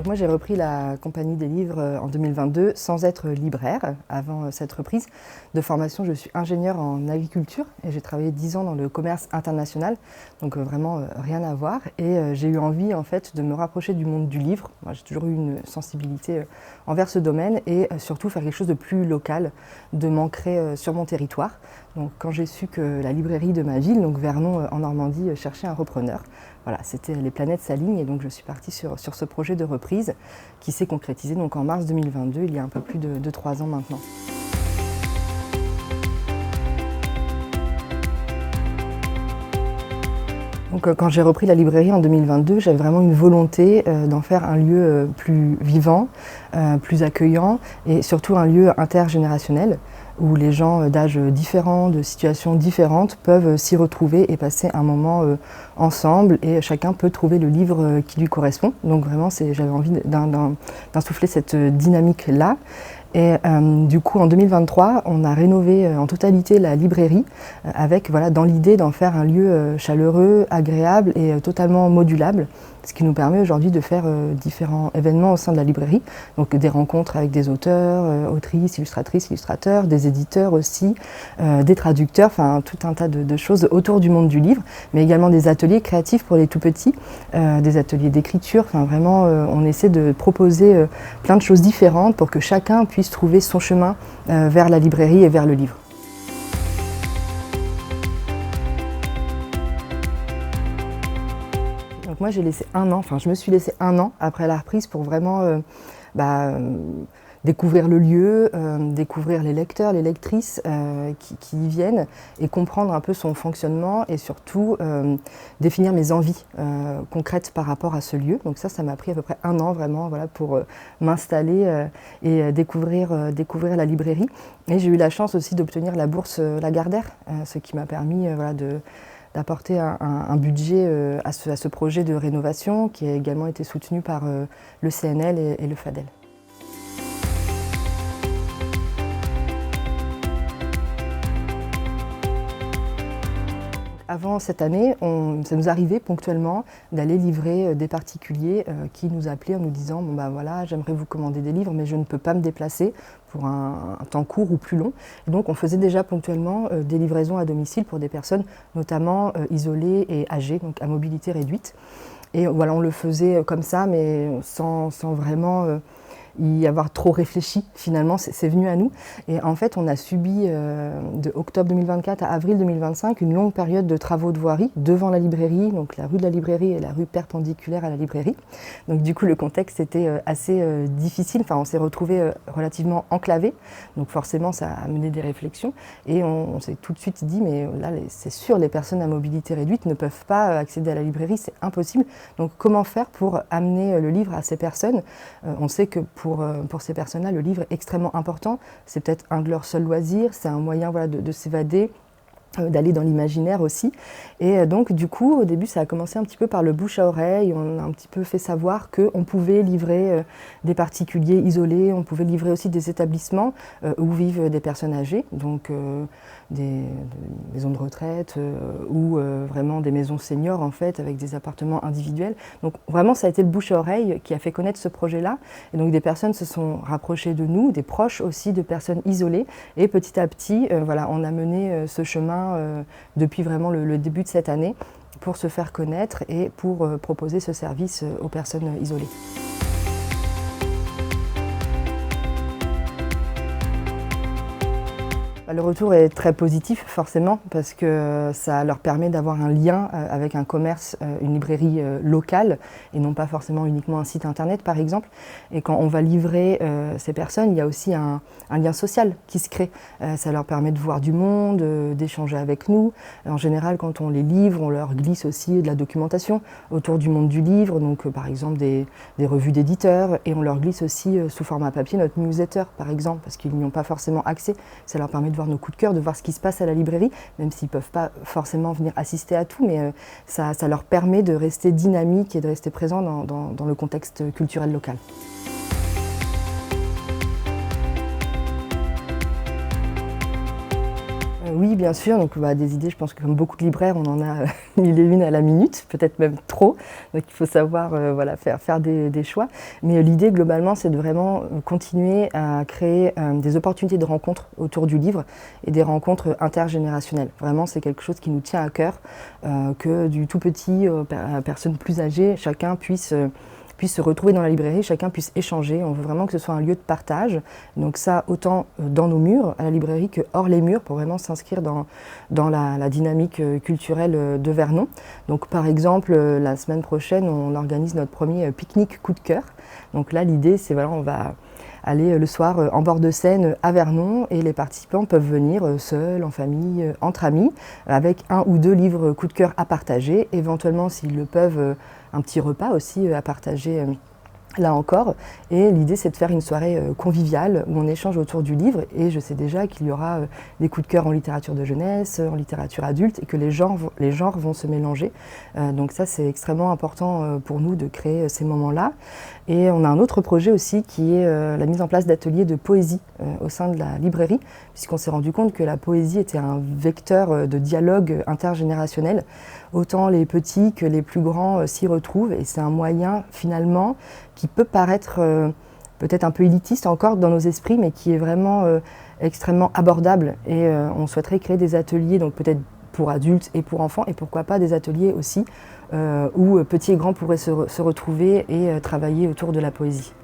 Moi, j'ai repris la Compagnie des livres en 2022 sans être libraire. Avant cette reprise de formation, je suis ingénieure en agriculture et j'ai travaillé 10 ans dans le commerce international, donc vraiment rien à voir. Et j'ai eu envie en fait de me rapprocher du monde du livre. Moi, j'ai toujours eu une sensibilité envers ce domaine et surtout faire quelque chose de plus local, de m'ancrer sur mon territoire. Donc quand j'ai su que la librairie de ma ville, donc Vernon en Normandie, cherchait un repreneur, voilà, c'était les planètes s'alignent et donc je suis partie sur ce projet de reprise qui s'est concrétisé donc en mars 2022, il y a un peu plus de 3 ans maintenant. Donc, quand j'ai repris la librairie en 2022, j'avais vraiment une volonté d'en faire un lieu plus vivant, plus accueillant et surtout un lieu intergénérationnel où les gens d'âges différents, de situations différentes peuvent s'y retrouver et passer un moment ensemble et chacun peut trouver le livre qui lui correspond. Donc vraiment, j'avais envie d'insuffler cette dynamique-là. Et du coup, en 2023, on a rénové en totalité la librairie avec, voilà, dans l'idée d'en faire un lieu chaleureux, agréable et totalement modulable, ce qui nous permet aujourd'hui de faire différents événements au sein de la librairie, donc des rencontres avec des auteurs, autrices, illustratrices, illustrateurs, des éditeurs aussi, des traducteurs, enfin tout un tas de choses autour du monde du livre, mais également des ateliers créatifs pour les tout petits, des ateliers d'écriture, enfin vraiment on essaie de proposer plein de choses différentes pour que chacun puisse trouver son chemin vers la librairie et vers le livre. Donc moi j'ai laissé un an, enfin je me suis laissé un an après la reprise pour vraiment découvrir le lieu, découvrir les lecteurs, les lectrices qui y viennent et comprendre un peu son fonctionnement et surtout définir mes envies concrètes par rapport à ce lieu. Donc ça m'a pris à peu près un an vraiment voilà, pour m'installer et découvrir la librairie. Et j'ai eu la chance aussi d'obtenir la bourse Lagardère, ce qui m'a permis voilà, d'apporter un budget à ce projet de rénovation qui a également été soutenu par le CNL et le FADEL. Avant cette année, ça nous arrivait ponctuellement d'aller livrer des particuliers qui nous appelaient en nous disant bon ben voilà, j'aimerais vous commander des livres mais je ne peux pas me déplacer pour un temps court ou plus long. Et donc on faisait déjà ponctuellement des livraisons à domicile pour des personnes notamment isolées et âgées, donc à mobilité réduite. Et voilà, on le faisait comme ça mais sans vraiment y avoir trop réfléchi, finalement, c'est venu à nous. Et en fait, on a subi de octobre 2024 à avril 2025 une longue période de travaux de voirie devant la librairie, donc la rue de la librairie et la rue perpendiculaire à la librairie. Donc du coup, le contexte était assez difficile. Enfin, on s'est retrouvés relativement enclavés. Donc forcément, ça a mené des réflexions. Et on s'est tout de suite dit, mais là, c'est sûr, les personnes à mobilité réduite ne peuvent pas accéder à la librairie, c'est impossible. Donc comment faire pour amener le livre à ces personnes? On sait que pour ces personnes-là, le livre est extrêmement important. C'est peut-être un de leurs seuls loisirs, c'est un moyen voilà, de s'évader, d'aller dans l'imaginaire aussi. Et donc du coup, au début, ça a commencé un petit peu par le bouche à oreille. On a un petit peu fait savoir qu'on pouvait livrer des particuliers isolés, on pouvait livrer aussi des établissements où vivent des personnes âgées, donc des maisons de retraite ou vraiment des maisons seniors en fait, avec des appartements individuels. Donc vraiment, ça a été le bouche à oreille qui a fait connaître ce projet-là. Et donc des personnes se sont rapprochées de nous, des proches aussi de personnes isolées. Et petit à petit, voilà, on a mené ce chemin depuis vraiment le début de cette année pour se faire connaître et pour proposer ce service aux personnes isolées. Le retour est très positif forcément parce que ça leur permet d'avoir un lien avec un commerce, une librairie locale et non pas forcément uniquement un site internet par exemple. Et quand on va livrer ces personnes, il y a aussi un lien social qui se crée. Ça leur permet de voir du monde, d'échanger avec nous. En général, quand on les livre, on leur glisse aussi de la documentation autour du monde du livre, donc par exemple des revues d'éditeurs, et on leur glisse aussi sous format papier notre newsletter par exemple parce qu'ils n'y ont pas forcément accès. Ça leur permet de voir nos coups de cœur, de voir ce qui se passe à la librairie, même s'ils ne peuvent pas forcément venir assister à tout, mais ça leur permet de rester dynamique et de rester présent dans le contexte culturel local. Oui, bien sûr. Donc, des idées, je pense que comme beaucoup de libraires, on en a mille et une à la minute, peut-être même trop. Donc, il faut savoir faire des choix. Mais l'idée, globalement, c'est de vraiment continuer à créer des opportunités de rencontres autour du livre et des rencontres intergénérationnelles. Vraiment, c'est quelque chose qui nous tient à cœur, que du tout petit à personne plus âgée, chacun puisse se retrouver dans la librairie, chacun puisse échanger. On veut vraiment que ce soit un lieu de partage. Donc ça, autant dans nos murs, à la librairie, que hors les murs, pour vraiment s'inscrire dans la dynamique culturelle de Vernon. Donc par exemple, la semaine prochaine, on organise notre premier pique-nique coup de cœur. Donc là, l'idée, c'est on va aller le soir en bord de Seine à Vernon et les participants peuvent venir seuls, en famille, entre amis, avec un ou deux livres coup de cœur à partager. Éventuellement, s'ils le peuvent, un petit repas aussi à partager là encore. Et l'idée, c'est de faire une soirée conviviale où on échange autour du livre. Et je sais déjà qu'il y aura des coups de cœur en littérature de jeunesse, en littérature adulte, et que les genres vont se mélanger. Donc ça, c'est extrêmement important pour nous de créer ces moments-là. Et on a un autre projet aussi qui est la mise en place d'ateliers de poésie au sein de la librairie, puisqu'on s'est rendu compte que la poésie était un vecteur de dialogue intergénérationnel. Autant les petits que les plus grands s'y retrouvent. Et c'est un moyen, finalement, qui peut paraître peut-être un peu élitiste encore dans nos esprits, mais qui est vraiment extrêmement abordable. Et on souhaiterait créer des ateliers, donc peut-être pour adultes et pour enfants, et pourquoi pas des ateliers aussi où petits et grands pourraient se retrouver et travailler autour de la poésie.